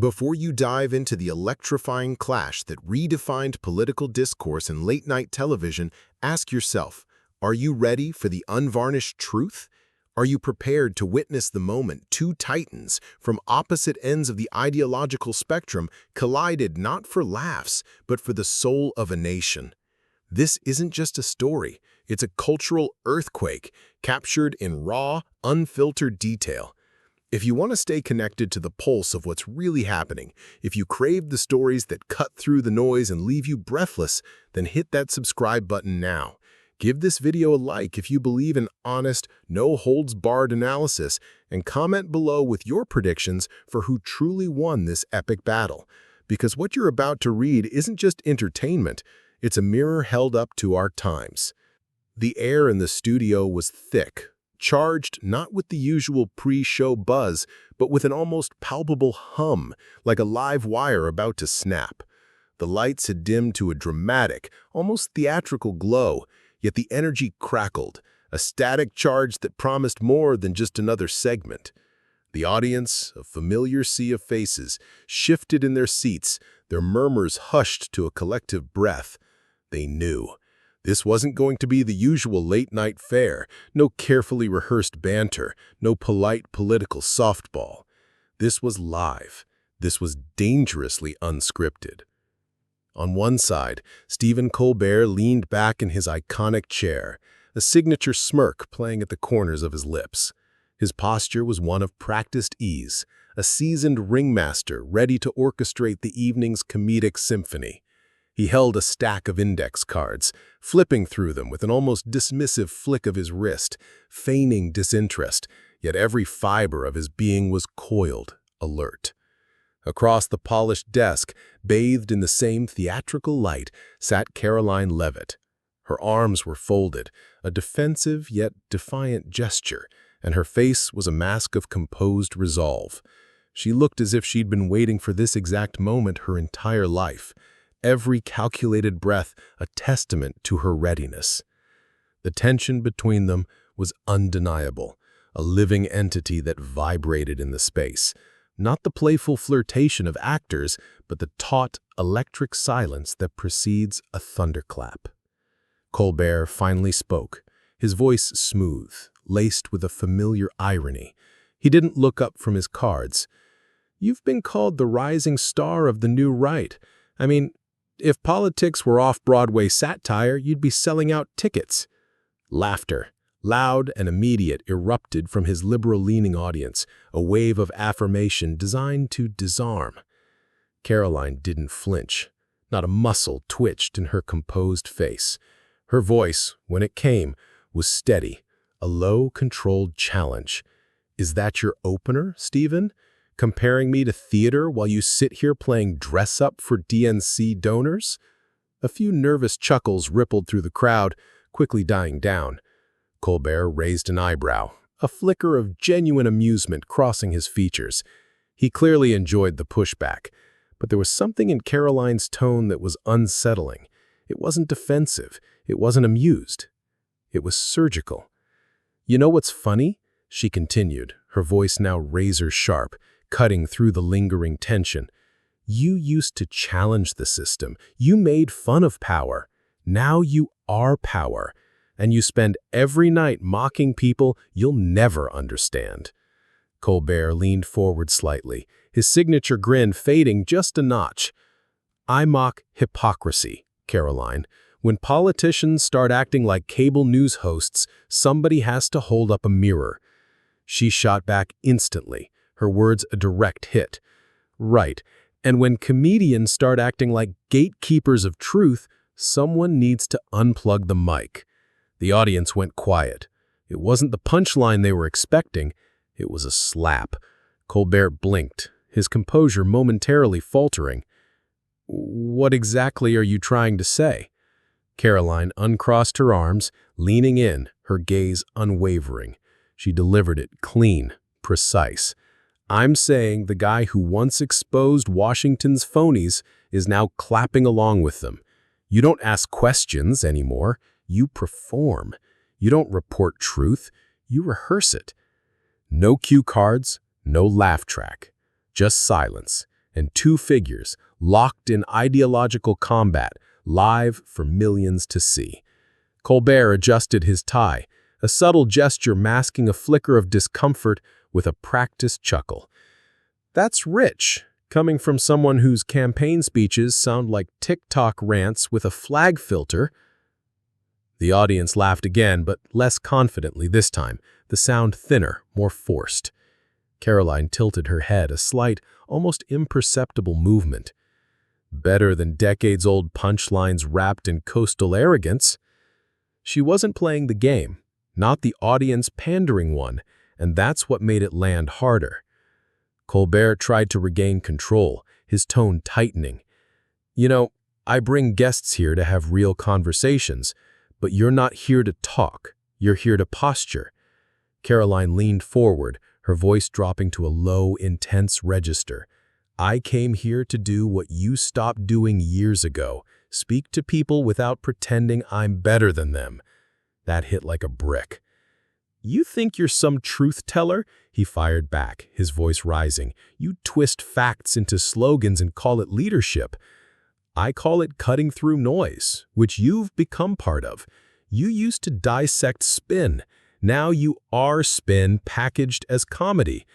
Before you dive into the electrifying clash that redefined political discourse and late-night television, ask yourself, are you ready for the unvarnished truth? Are you prepared to witness the moment two titans from opposite ends of the ideological spectrum collided not for laughs, but for the soul of a nation? This isn't just a story, it's a cultural earthquake captured in raw, unfiltered detail. If you want to stay connected to the pulse of what's really happening, if you crave the stories that cut through the noise and leave you breathless, then hit that subscribe button now. Give this video a like if you believe in honest, no-holds-barred analysis, and comment below with your predictions for who truly won this epic battle. Because what you're about to read isn't just entertainment, it's a mirror held up to our times. The air in the studio was thick, charged not with the usual pre-show buzz, but with an almost palpable hum, like a live wire about to snap. The lights had dimmed to a dramatic, almost theatrical glow, yet the energy crackled, a static charge that promised more than just another segment. The audience, a familiar sea of faces, shifted in their seats, their murmurs hushed to a collective breath. They knew. This wasn't going to be the usual late-night fare, no carefully rehearsed banter, no polite political softball. This was live. This was dangerously unscripted. On one side, Steven Colbert leaned back in his iconic chair, a signature smirk playing at the corners of his lips. His posture was one of practiced ease, a seasoned ringmaster ready to orchestrate the evening's comedic symphony. He held a stack of index cards, flipping through them with an almost dismissive flick of his wrist, feigning disinterest, yet every fiber of his being was coiled, alert. Across the polished desk, bathed in the same theatrical light, sat Caroline Leavitt. Her arms were folded, a defensive yet defiant gesture, and her face was a mask of composed resolve. She looked as if she'd been waiting for this exact moment her entire life. Every calculated breath a testament to her readiness. The tension between them was undeniable, a living entity that vibrated in the space. Not the playful flirtation of actors, but the taut, electric silence that precedes a thunderclap. Colbert finally spoke, his voice smooth, laced with a familiar irony. He didn't look up from his cards. "You've been called the rising star of the new right. I mean, if politics were off-Broadway satire, you'd be selling out tickets." Laughter, loud and immediate, erupted from his liberal-leaning audience, a wave of affirmation designed to disarm. Caroline didn't flinch. Not a muscle twitched in her composed face. Her voice, when it came, was steady, a low, controlled challenge. "Is that your opener, Stephen? Comparing me to theater while you sit here playing dress-up for DNC donors?" A few nervous chuckles rippled through the crowd, quickly dying down. Colbert raised an eyebrow, a flicker of genuine amusement crossing his features. He clearly enjoyed the pushback, but there was something in Caroline's tone that was unsettling. It wasn't defensive, it wasn't amused. It was surgical. "You know what's funny?" she continued, her voice now razor-sharp, cutting through the lingering tension. "You used to challenge the system. You made fun of power. Now you are power. And you spend every night mocking people you'll never understand." Colbert leaned forward slightly, his signature grin fading just a notch. "I mock hypocrisy, Caroline. When politicians start acting like cable news hosts, somebody has to hold up a mirror." She shot back instantly, her words a direct hit. "Right, and when comedians start acting like gatekeepers of truth, someone needs to unplug the mic." The audience went quiet. It wasn't the punchline they were expecting, it was a slap. Colbert blinked, his composure momentarily faltering. "What exactly are you trying to say?" Caroline uncrossed her arms, leaning in, her gaze unwavering. She delivered it clean, precise. "I'm saying the guy who once exposed Washington's phonies is now clapping along with them. You don't ask questions anymore. You perform. You don't report truth. You rehearse it. No cue cards, no laugh track. Just silence. and two figures, locked in ideological combat, live for millions to see. Colbert adjusted his tie, a subtle gesture masking a flicker of discomfort with a practiced chuckle. That's rich, coming from someone whose campaign speeches sound like TikTok rants with a flag filter. The audience laughed again, but less confidently this time, the sound thinner, more forced. Caroline tilted her head, a slight, almost imperceptible movement. Better than decades-old punchlines wrapped in coastal arrogance. She wasn't playing the game, not the audience-pandering one, and that's what made it land harder. Colbert tried to regain control, his tone tightening. "You know, I bring guests here to have real conversations, but you're not here to talk, you're here to posture." Caroline leaned forward, her voice dropping to a low, intense register. "I came here to do what you stopped doing years ago, speak to people without pretending I'm better than them." That hit like a brick. "You think you're some truth teller?" he fired back, his voice rising. "You twist facts into slogans and call it leadership. I call it cutting through noise, which you've become part of. You used to dissect spin. Now you are spin packaged as comedy."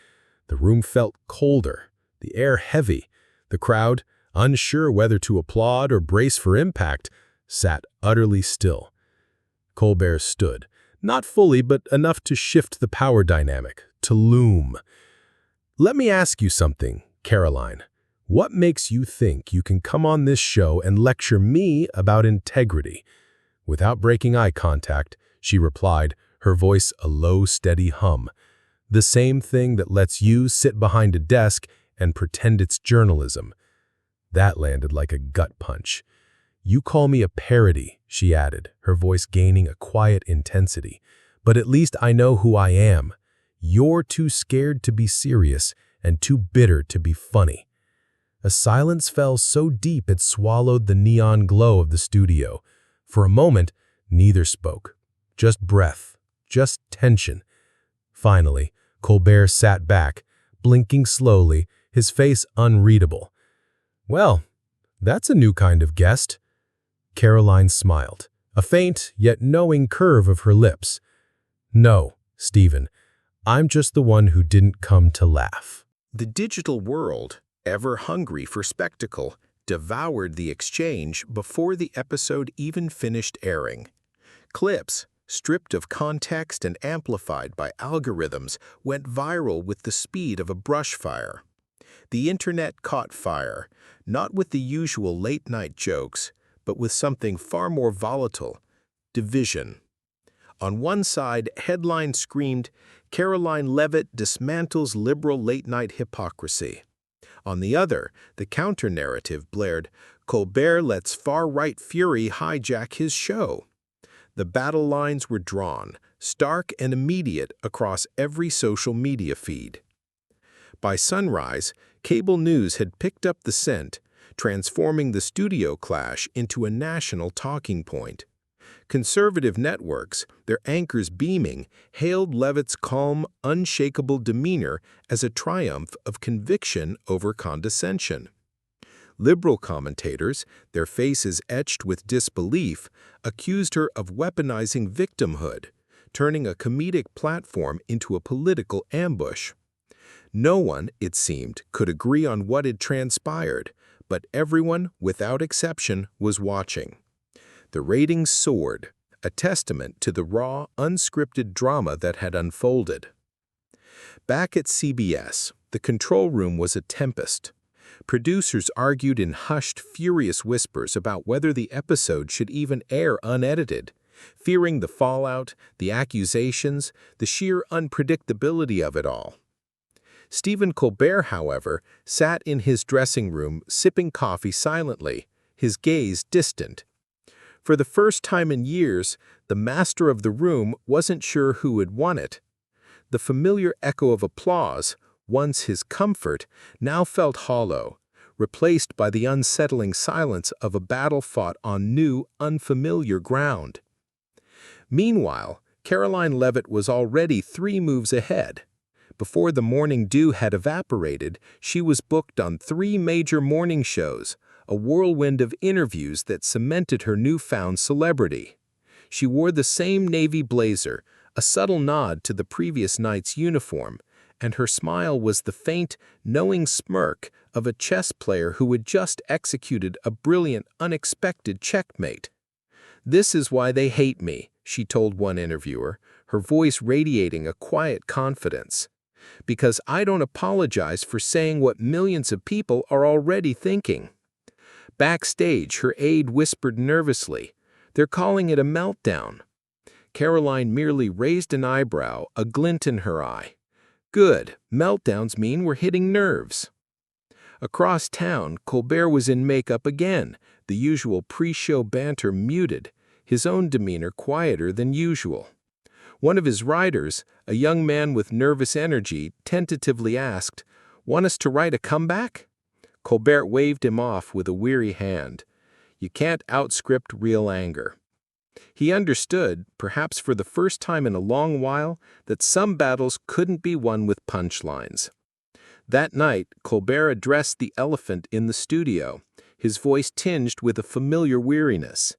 The room felt colder, the air heavy. The crowd, unsure whether to applaud or brace for impact, sat utterly still. Colbert stood, not fully but enough to shift the power dynamic, to loom. "Let me ask you something, Caroline. What makes you think you can come on this show and lecture me about integrity?" Without breaking eye contact, she replied, her voice a low, steady hum. "The same thing that lets you sit behind a desk and pretend it's journalism." That landed like a gut punch. "You call me a parody," she added, her voice gaining a quiet intensity. "But at least I know who I am. You're too scared to be serious and too bitter to be funny." A silence fell so deep it swallowed the neon glow of the studio. For a moment, neither spoke. Just breath, just tension. Finally, Colbert sat back, blinking slowly, his face unreadable. "Well, that's a new kind of guest." Caroline smiled, a faint yet knowing curve of her lips. "No, Steven, I'm just the one who didn't come to laugh." The digital world, ever hungry for spectacle, devoured the exchange before the episode even finished airing. Clips, stripped of context and amplified by algorithms, went viral with the speed of a brush fire. The internet caught fire, not with the usual late-night jokes, but with something far more volatile: division. On one side, headlines screamed, "Caroline Leavitt dismantles liberal late-night hypocrisy." On the other, the counter-narrative blared, "Colbert lets far-right fury hijack his show." The battle lines were drawn, stark and immediate across every social media feed. By sunrise, cable news had picked up the scent, transforming the studio clash into a national talking point. Conservative networks, their anchors beaming, hailed Leavitt's calm, unshakable demeanor as a triumph of conviction over condescension. Liberal commentators, their faces etched with disbelief, accused her of weaponizing victimhood, turning a comedic platform into a political ambush. No one, it seemed, could agree on what had transpired, but everyone, without exception, was watching. The ratings soared, a testament to the raw, unscripted drama that had unfolded. Back at CBS, the control room was a tempest. Producers argued in hushed, furious whispers about whether the episode should even air unedited, fearing the fallout, the accusations, the sheer unpredictability of it all. Steven Colbert, however, sat in his dressing room sipping coffee silently, his gaze distant. For the first time in years, the master of the room wasn't sure who had won it. The familiar echo of applause, once his comfort, now felt hollow, replaced by the unsettling silence of a battle fought on new, unfamiliar ground. Meanwhile, Caroline Leavitt was already 3 moves ahead. Before the morning dew had evaporated, she was booked on 3 major morning shows, a whirlwind of interviews that cemented her newfound celebrity. She wore the same navy blazer, a subtle nod to the previous night's uniform, and her smile was the faint, knowing smirk of a chess player who had just executed a brilliant, unexpected checkmate. "This is why they hate me," she told one interviewer, her voice radiating a quiet confidence. "Because I don't apologize for saying what millions of people are already thinking." Backstage, her aide whispered nervously, "They're calling it a meltdown." Caroline merely raised an eyebrow, a glint in her eye. "Good, meltdowns mean we're hitting nerves." Across town, Colbert was in makeup again, the usual pre-show banter muted, his own demeanor quieter than usual. One of his writers, a young man with nervous energy, tentatively asked, "Want us to write a comeback?" Colbert waved him off with a weary hand. You can't outscript real anger. He understood, perhaps for the first time in a long while, that some battles couldn't be won with punchlines. That night, Colbert addressed the elephant in the studio, his voice tinged with a familiar weariness.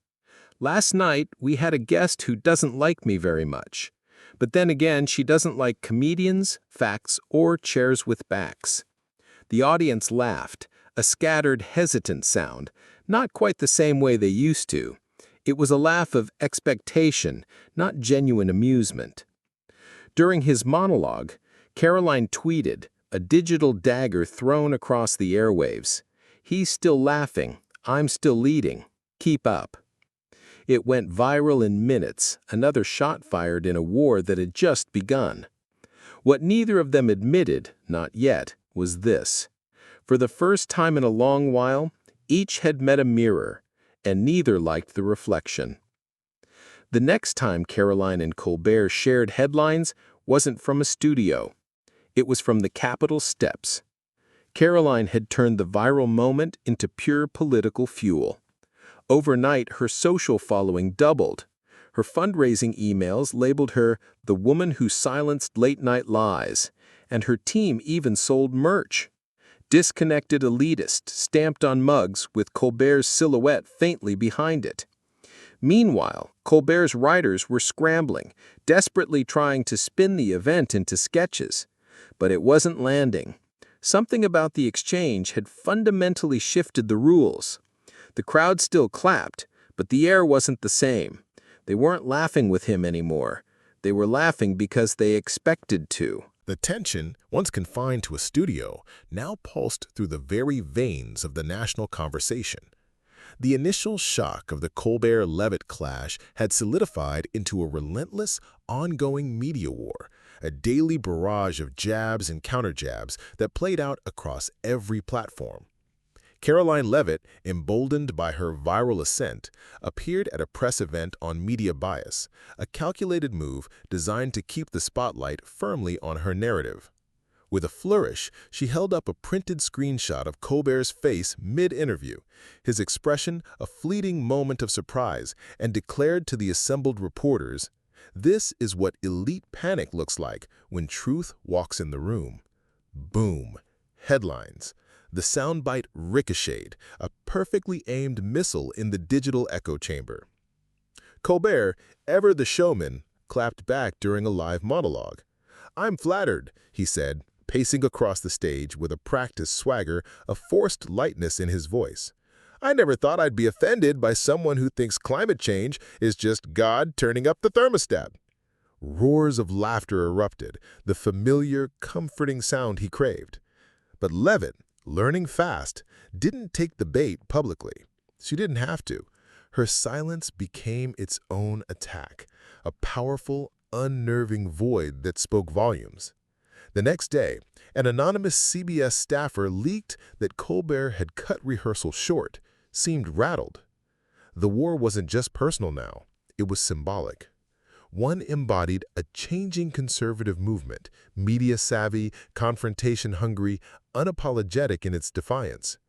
"Last night, we had a guest who doesn't like me very much. But then again, she doesn't like comedians, facts, or chairs with backs." The audience laughed, a scattered, hesitant sound, not quite the same way they used to. It was a laugh of expectation, not genuine amusement. During his monologue, Caroline tweeted, a digital dagger thrown across the airwaves. "He's still laughing. I'm still leading. Keep up." It went viral in minutes, another shot fired in a war that had just begun. What neither of them admitted, not yet, was this. For the first time in a long while, each had met a mirror, and neither liked the reflection. The next time Caroline and Colbert shared headlines wasn't from a studio. It was from the Capitol steps. Caroline had turned the viral moment into pure political fuel. Overnight, her social following doubled. Her fundraising emails labeled her the woman who silenced late-night lies, and her team even sold merch. Disconnected Elitist stamped on mugs with Colbert's silhouette faintly behind it. Meanwhile, Colbert's writers were scrambling, desperately trying to spin the event into sketches. But it wasn't landing. Something about the exchange had fundamentally shifted the rules. The crowd still clapped, but the air wasn't the same. They weren't laughing with him anymore. They were laughing because they expected to. The tension, once confined to a studio, now pulsed through the very veins of the national conversation. The initial shock of the Colbert-Leavitt clash had solidified into a relentless, ongoing media war, a daily barrage of jabs and counter-jabs that played out across every platform. Caroline Leavitt, emboldened by her viral ascent, appeared at a press event on media bias, a calculated move designed to keep the spotlight firmly on her narrative. With a flourish, she held up a printed screenshot of Colbert's face mid-interview, his expression a fleeting moment of surprise, and declared to the assembled reporters, "This is what elite panic looks like when truth walks in the room." Boom. Headlines. The soundbite ricocheted, a perfectly aimed missile in the digital echo chamber. Colbert, ever the showman, clapped back during a live monologue. "I'm flattered," he said, pacing across the stage with a practiced swagger, a forced lightness in his voice. "I never thought I'd be offended by someone who thinks climate change is just God turning up the thermostat." Roars of laughter erupted, the familiar, comforting sound he craved. But Leavitt, learning fast, didn't take the bait publicly. She didn't have to. Her silence became its own attack, a powerful, unnerving void that spoke volumes. The next day, an anonymous CBS staffer leaked that Colbert had cut rehearsal short, seemed rattled. The war wasn't just personal now, it was symbolic. One embodied a changing conservative movement, media-savvy, confrontation-hungry, unapologetic in its defiance.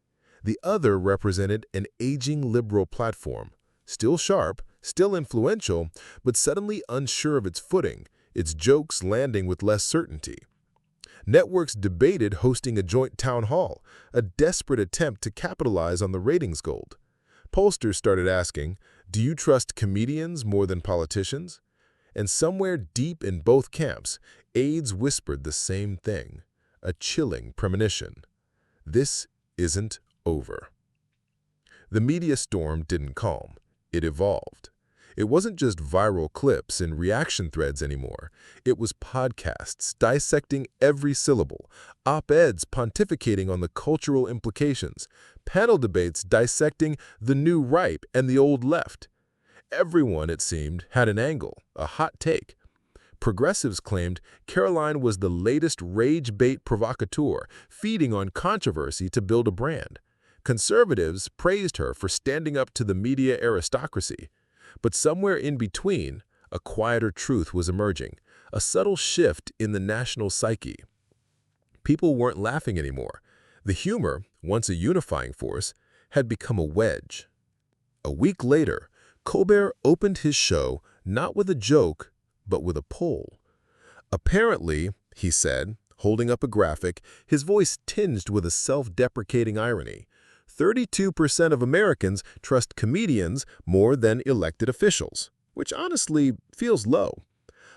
The other represented an aging liberal platform, still sharp, still influential, but suddenly unsure of its footing, its jokes landing with less certainty. Networks debated hosting a joint town hall, a desperate attempt to capitalize on the ratings gold. Pollsters started asking, "Do you trust comedians more than politicians?" And somewhere deep in both camps, aides whispered the same thing, a chilling premonition. This isn't over. The media storm didn't calm. It evolved. It wasn't just viral clips and reaction threads anymore. It was podcasts dissecting every syllable, op-eds pontificating on the cultural implications, panel debates dissecting the new right and the old left. Everyone, it seemed, had an angle, a hot take. Progressives claimed Caroline was the latest rage-bait provocateur, feeding on controversy to build a brand. Conservatives praised her for standing up to the media aristocracy. But somewhere in between, a quieter truth was emerging, a subtle shift in the national psyche. People weren't laughing anymore. The humor, once a unifying force, had become a wedge. A week later, Colbert opened his show not with a joke, but with a poll. "Apparently," he said, holding up a graphic, his voice tinged with a self-deprecating irony, 32% of Americans trust comedians more than elected officials, which honestly feels low.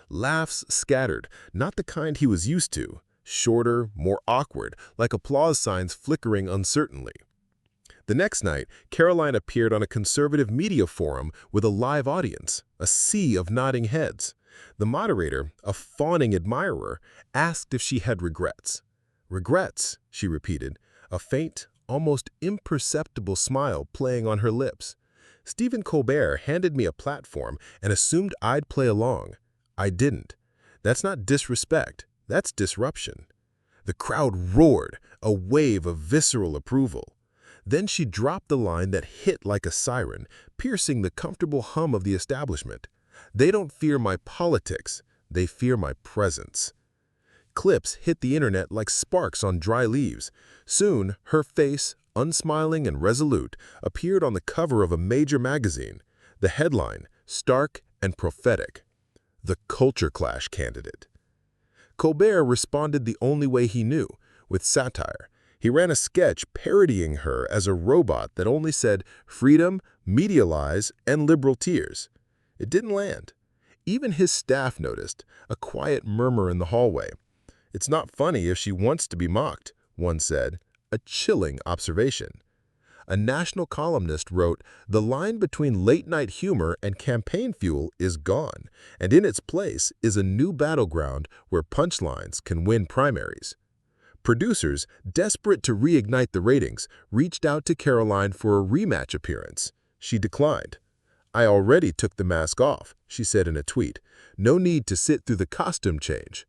Laughs scattered, not the kind he was used to, shorter, more awkward, like applause signs flickering uncertainly. The next night, Caroline appeared on a conservative media forum with a live audience, a sea of nodding heads. The moderator, a fawning admirer, asked if she had regrets. "Regrets," she repeated, a faint, almost imperceptible smile playing on her lips. "Steven Colbert handed me a platform and assumed I'd play along. I didn't. That's not disrespect, that's disruption." The crowd roared, a wave of visceral approval. Then she dropped the line that hit like a siren, piercing the comfortable hum of the establishment. "They don't fear my politics, they fear my presence." Clips hit the internet like sparks on dry leaves. Soon, her face, unsmiling and resolute, appeared on the cover of a major magazine. The headline, stark and prophetic: "The Culture Clash Candidate." Colbert responded the only way he knew, with satire. He ran a sketch parodying her as a robot that only said freedom, media lies, and liberal tears. It didn't land. Even his staff noticed, a quiet murmur in the hallway. "It's not funny if she wants to be mocked," one said, a chilling observation. A national columnist wrote, "The line between late-night humor and campaign fuel is gone, and in its place is a new battleground where punchlines can win primaries." Producers, desperate to reignite the ratings, reached out to Caroline for a rematch appearance. She declined. "I already took the mask off," she said in a tweet. "No need to sit through the costume change."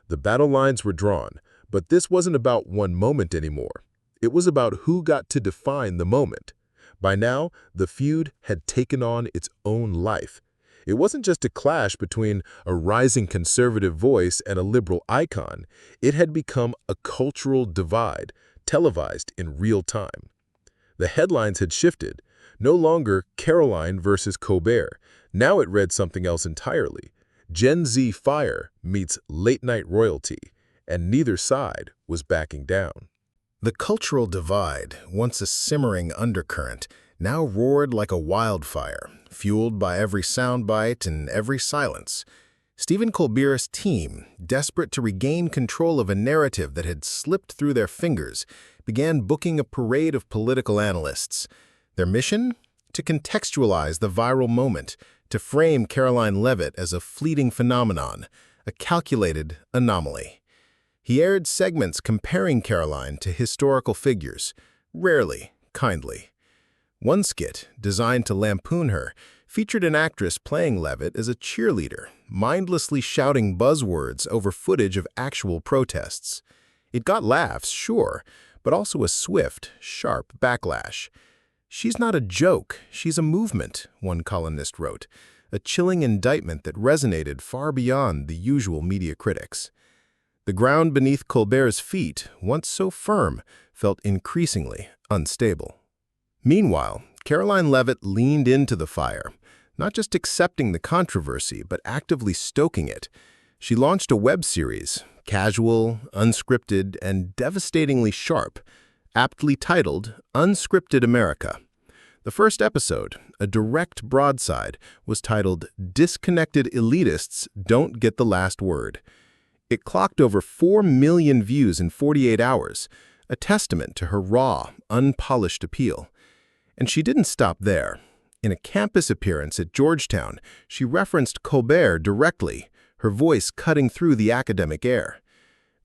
The battle lines were drawn, but this wasn't about one moment anymore. It was about who got to define the moment. By now, the feud had taken on its own life. It wasn't just a clash between a rising conservative voice and a liberal icon. It had become a cultural divide, televised in real time. The headlines had shifted. No longer Caroline versus Colbert. Now it read something else entirely. Gen Z fire meets late-night royalty, and neither side was backing down. The cultural divide, once a simmering undercurrent, now roared like a wildfire, fueled by every soundbite and every silence. Steven Colbert's team, desperate to regain control of a narrative that had slipped through their fingers, began booking a parade of political analysts. Their mission? To contextualize the viral moment, to frame Caroline Leavitt as a fleeting phenomenon, a calculated anomaly. He aired segments comparing Caroline to historical figures, rarely kindly. One skit, designed to lampoon her, featured an actress playing Leavitt as a cheerleader, mindlessly shouting buzzwords over footage of actual protests. It got laughs, sure, but also a swift, sharp backlash. "She's not a joke, she's a movement," one columnist wrote, a chilling indictment that resonated far beyond the usual media critics. The ground beneath Colbert's feet, once so firm, felt increasingly unstable. Meanwhile, Caroline Leavitt leaned into the fire, not just accepting the controversy, but actively stoking it. She launched a web series, casual, unscripted, and devastatingly sharp, aptly titled Unscripted America. The first episode, a direct broadside, was titled Disconnected Elitists Don't Get the Last Word. It clocked over 4 million views in 48 hours, a testament to her raw, unpolished appeal. And she didn't stop there. In a campus appearance at Georgetown, she referenced Colbert directly, her voice cutting through the academic air.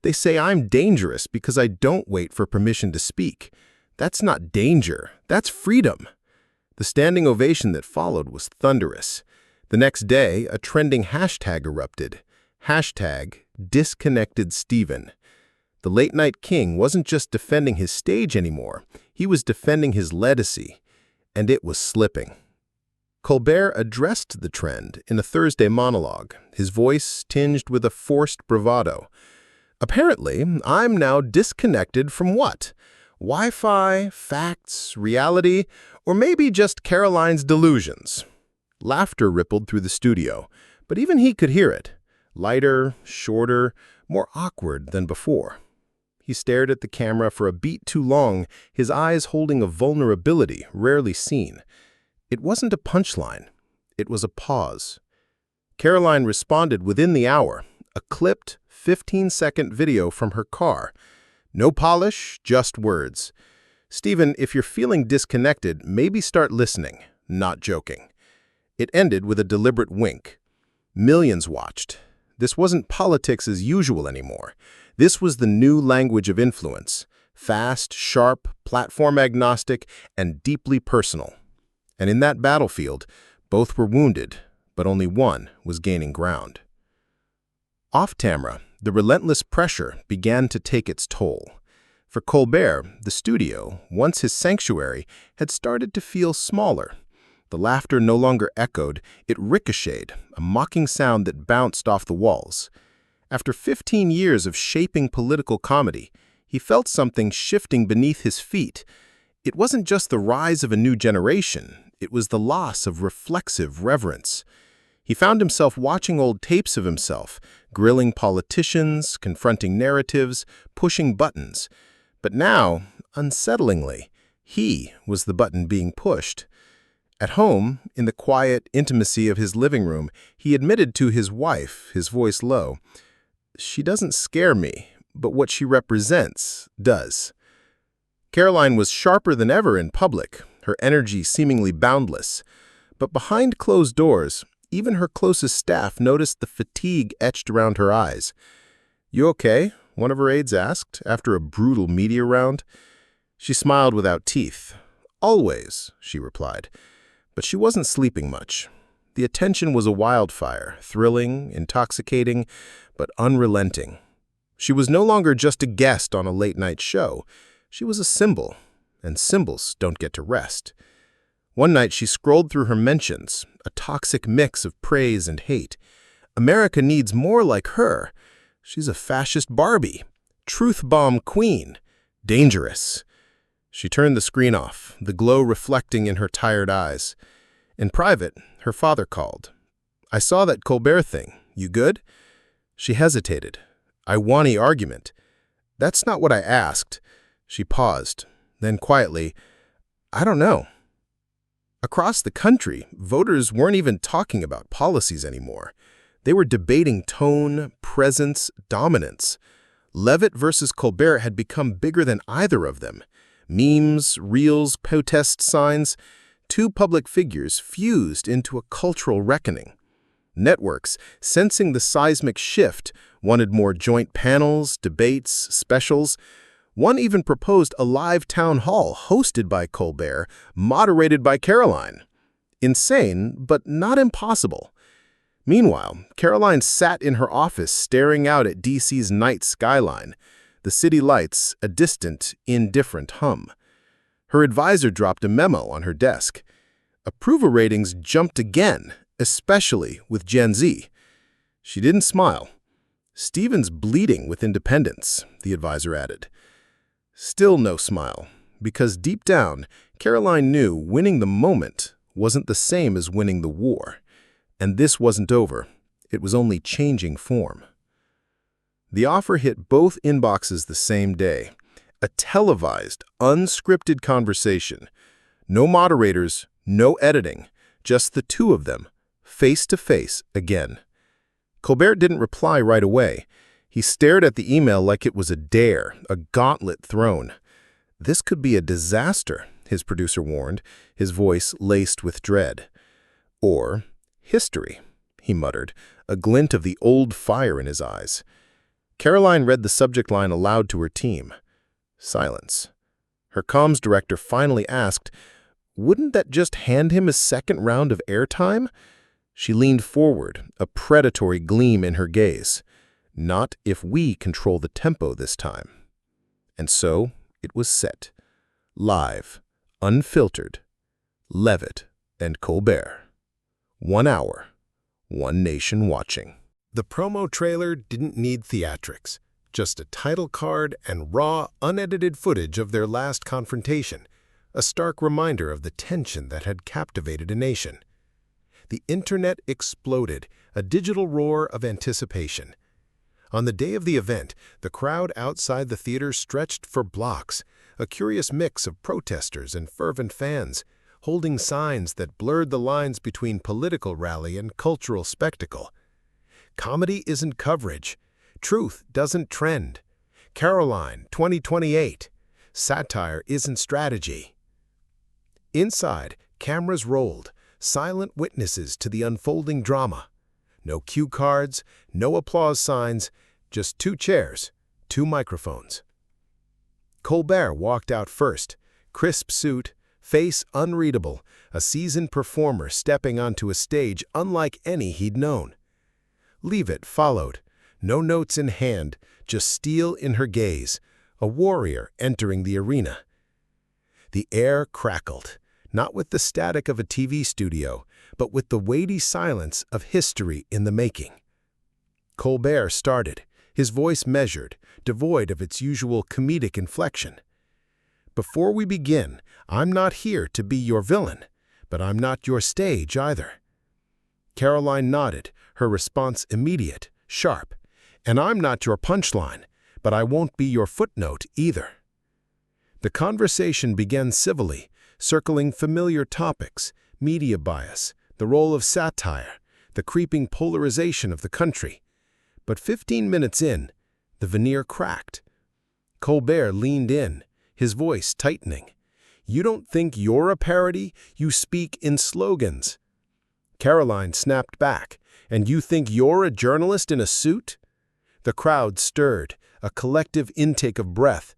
"They say I'm dangerous because I don't wait for permission to speak. That's not danger, that's freedom." The standing ovation that followed was thunderous. The next day, a trending hashtag erupted. #DisconnectedSteven. The late-night king wasn't just defending his stage anymore, he was defending his legacy, and it was slipping. Colbert addressed the trend in a Thursday monologue, his voice tinged with a forced bravado. "Apparently, I'm now disconnected from what? Wi-Fi, facts, reality, or maybe just Caroline's delusions." Laughter rippled through the studio, but even he could hear it. Lighter, shorter, more awkward than before. He stared at the camera for a beat too long, his eyes holding a vulnerability rarely seen. It wasn't a punchline. It was a pause. Caroline responded within the hour, a clipped, 15-second video from her car. No polish, just words. "Steven, if you're feeling disconnected, maybe start listening, not joking." It ended with a deliberate wink. Millions watched. This wasn't politics as usual anymore. This was the new language of influence. Fast, sharp, platform-agnostic, and deeply personal. And in that battlefield, both were wounded, but only one was gaining ground. Off-camera, the relentless pressure began to take its toll. For Colbert, the studio, once his sanctuary, had started to feel smaller. The laughter no longer echoed, it ricocheted, a mocking sound that bounced off the walls. After 15 years of shaping political comedy, he felt something shifting beneath his feet. It wasn't just the rise of a new generation, it was the loss of reflexive reverence. He found himself watching old tapes of himself, grilling politicians, confronting narratives, pushing buttons. But now, unsettlingly, he was the button being pushed. At home, in the quiet intimacy of his living room, he admitted to his wife, his voice low, "She doesn't scare me, but what she represents does." Caroline was sharper than ever in public, her energy seemingly boundless. But behind closed doors, even her closest staff noticed the fatigue etched around her eyes. "You okay?" one of her aides asked, after a brutal media round. She smiled without teeth. "Always," she replied. But she wasn't sleeping much. The attention was a wildfire, thrilling, intoxicating, but unrelenting. She was no longer just a guest on a late-night show. She was a symbol, and symbols don't get to rest. One night she scrolled through her mentions, a toxic mix of praise and hate. America needs more like her. She's a fascist Barbie, truth bomb queen, dangerous. She turned the screen off, the glow reflecting in her tired eyes. In private, her father called. "I saw that Colbert thing. You good?" She hesitated. "I want an argument." "That's not what I asked." She paused, then quietly, "I don't know." Across the country, voters weren't even talking about policies anymore. They were debating tone, presence, dominance. Leavitt versus Colbert had become bigger than either of them. Memes, reels, protest signs, two public figures fused into a cultural reckoning. Networks, sensing the seismic shift, wanted more joint panels, debates, specials. One even proposed a live town hall hosted by Colbert, moderated by Caroline. Insane, but not impossible. Meanwhile, Caroline sat in her office staring out at DC's night skyline, the city lights a distant, indifferent hum. Her advisor dropped a memo on her desk. Approval ratings jumped again, especially with Gen Z. She didn't smile. "Steven's bleeding with independence," the advisor added. Still no smile, because deep down, Caroline knew winning the moment wasn't the same as winning the war. And this wasn't over. It was only changing form. The offer hit both inboxes the same day. A televised, unscripted conversation. No moderators, no editing, just the two of them, face to face again. Colbert didn't reply right away. He stared at the email like it was a dare, a gauntlet thrown. This could be a disaster, his producer warned, his voice laced with dread. Or history, he muttered, a glint of the old fire in his eyes. Caroline read the subject line aloud to her team. Silence. Her comms director finally asked, "Wouldn't that just hand him a second round of airtime?" She leaned forward, a predatory gleam in her gaze. Not if we control the tempo this time. And so it was set. Live, unfiltered. Leavitt and Colbert. 1 hour, one nation watching. The promo trailer didn't need theatrics. Just a title card and raw, unedited footage of their last confrontation. A stark reminder of the tension that had captivated a nation. The internet exploded, a digital roar of anticipation. On the day of the event, the crowd outside the theater stretched for blocks, a curious mix of protesters and fervent fans, holding signs that blurred the lines between political rally and cultural spectacle. Comedy isn't coverage. Truth doesn't trend. Caroline, 2028. Satire isn't strategy. Inside, cameras rolled, silent witnesses to the unfolding drama. No cue cards, no applause signs, just 2 chairs, 2 microphones. Colbert walked out first, crisp suit, face unreadable, a seasoned performer stepping onto a stage unlike any he'd known. Leavitt followed, no notes in hand, just steel in her gaze, a warrior entering the arena. The air crackled, not with the static of a TV studio, but with the weighty silence of history in the making. Colbert started, his voice measured, devoid of its usual comedic inflection. "Before we begin, I'm not here to be your villain, but I'm not your stage either." Caroline nodded, her response immediate, sharp. "And I'm not your punchline, but I won't be your footnote either." The conversation began civilly, circling familiar topics, media bias, the role of satire, the creeping polarization of the country. But 15 minutes in, the veneer cracked. Colbert leaned in, his voice tightening. "You don't think you're a parody? You speak in slogans." Caroline snapped back. "And you think you're a journalist in a suit?" The crowd stirred, a collective intake of breath.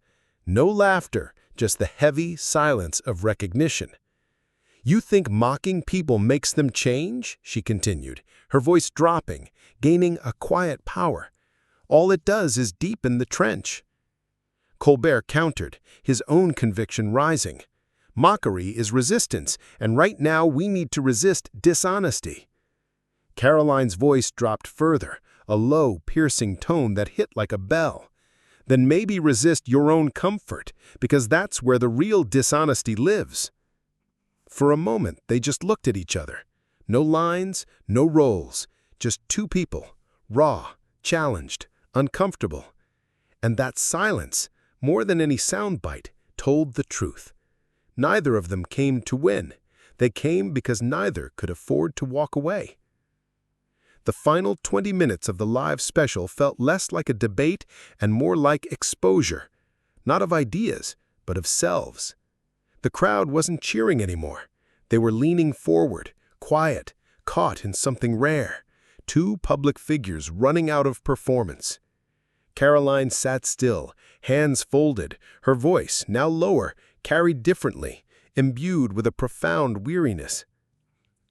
No laughter, just the heavy silence of recognition. "You think mocking people makes them change?" she continued, her voice dropping, gaining a quiet power. "All it does is deepen the trench." Colbert countered, his own conviction rising. "Mockery is resistance, and right now we need to resist dishonesty." Caroline's voice dropped further, a low, piercing tone that hit like a bell. "Then maybe resist your own comfort, because that's where the real dishonesty lives." For a moment, they just looked at each other. No lines, no roles, just 2 people, raw, challenged, uncomfortable. And that silence, more than any soundbite, told the truth. Neither of them came to win. They came because neither could afford to walk away. The final 20 minutes of the live special felt less like a debate and more like exposure, not of ideas, but of selves. The crowd wasn't cheering anymore. They were leaning forward, quiet, caught in something rare. 2 public figures running out of performance. Caroline sat still, hands folded, her voice, now lower, carried differently, imbued with a profound weariness.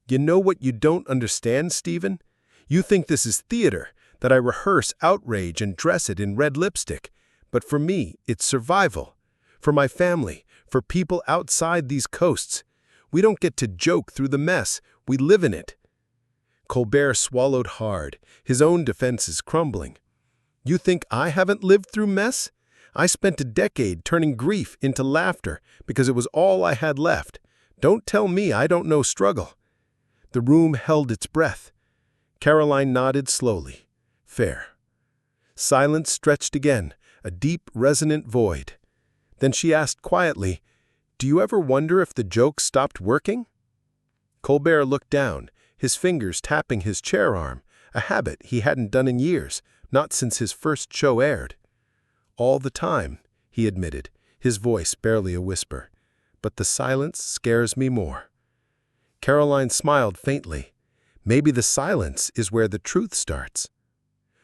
"You know what you don't understand, Steven? You think this is theater, that I rehearse outrage and dress it in red lipstick. But for me, it's survival. For my family, for people outside these coasts. We don't get to joke through the mess, we live in it." Colbert swallowed hard, his own defenses crumbling. "You think I haven't lived through mess? I spent a decade turning grief into laughter because it was all I had left. Don't tell me I don't know struggle." The room held its breath. Caroline nodded slowly. Fair. Silence stretched again, a deep, resonant void. Then she asked quietly, "Do you ever wonder if the joke stopped working?" Colbert looked down, his fingers tapping his chair arm, a habit he hadn't done in years, not since his first show aired. "All the time," he admitted, his voice barely a whisper. "But the silence scares me more." Caroline smiled faintly. Maybe the silence is where the truth starts.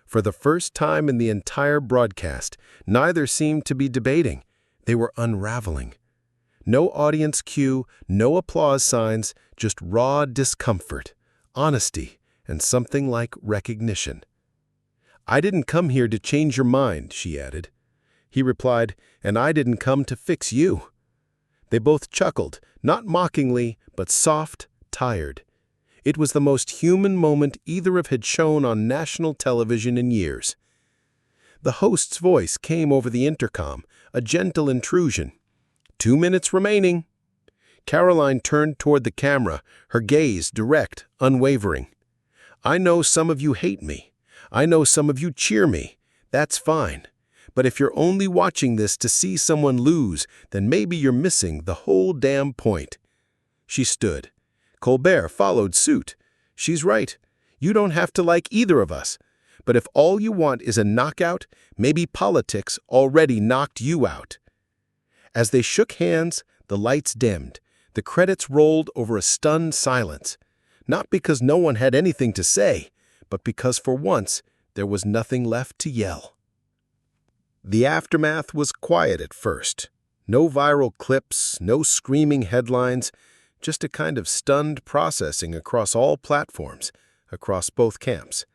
For the first time in the entire broadcast, neither seemed to be debating. They were unraveling. No audience cue, no applause signs, just raw discomfort, honesty, and something like recognition. "I didn't come here to change your mind," she added. He replied, "And I didn't come to fix you." They both chuckled, not mockingly, but soft, tired. It was the most human moment either of had shown on national television in years. The host's voice came over the intercom, a gentle intrusion. 2 minutes remaining. Caroline turned toward the camera, her gaze direct, unwavering. "I know some of you hate me. I know some of you cheer me. That's fine. But if you're only watching this to see someone lose, then maybe you're missing the whole damn point." She stood. Colbert followed suit. "She's right. You don't have to like either of us. But if all you want is a knockout, maybe politics already knocked you out." As they shook hands, the lights dimmed. The credits rolled over a stunned silence. Not because no one had anything to say, but because for once there was nothing left to yell. The aftermath was quiet at first. No viral clips, no screaming headlines, just a kind of stunned processing across all platforms, across both camps.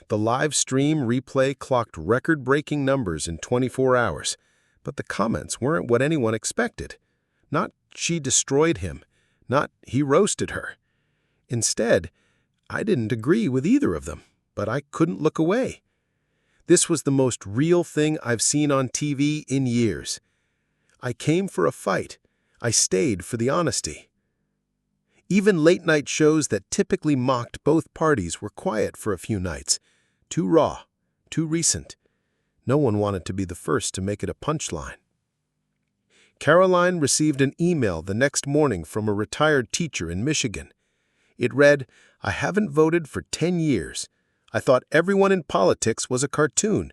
The live stream replay clocked record-breaking numbers in 24 hours, but the comments weren't what anyone expected. Not "she destroyed him," not "he roasted her." Instead, I didn't agree with either of them, but I couldn't look away. This was the most real thing I've seen on TV in years. I came for a fight. I stayed for the honesty. Even late-night shows that typically mocked both parties were quiet for a few nights. Too raw, too recent. No one wanted to be the first to make it a punchline. Caroline received an email the next morning from a retired teacher in Michigan. It read, "I haven't voted for 10 years. I thought everyone in politics was a cartoon.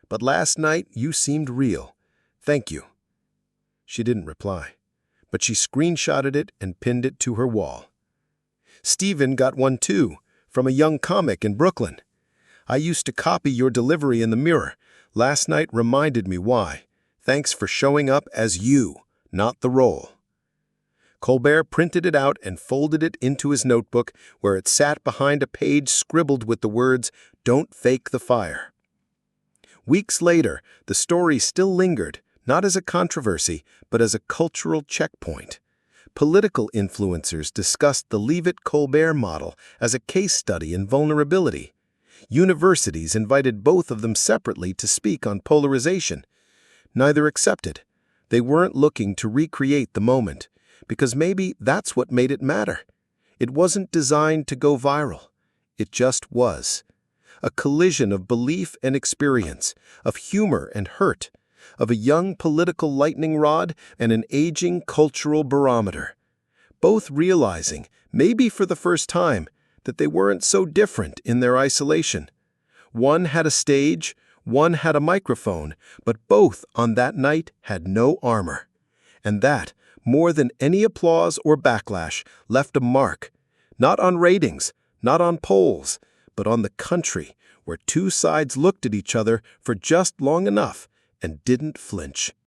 But last night you seemed real. Thank you." She didn't reply, but she screenshotted it and pinned it to her wall. Steven got one too, from a young comic in Brooklyn. "I used to copy your delivery in the mirror. Last night reminded me why. Thanks for showing up as you, not the role." Colbert printed it out and folded it into his notebook, where it sat behind a page scribbled with the words, "Don't fake the fire." Weeks later, the story still lingered, not as a controversy, but as a cultural checkpoint. Political influencers discussed the Leavitt-Colbert model as a case study in vulnerability. Universities invited both of them separately to speak on polarization. Neither accepted. They weren't looking to recreate the moment, because maybe that's what made it matter. It wasn't designed to go viral. It just was. A collision of belief and experience, of humor and hurt, of a young political lightning rod and an aging cultural barometer. Both realizing, maybe for the first time, that they weren't so different in their isolation. One had a stage, one had a microphone, but both on that night had no armor. And that, more than any applause or backlash, left a mark, not on ratings, not on polls, but on the country, where two sides looked at each other for just long enough and didn't flinch.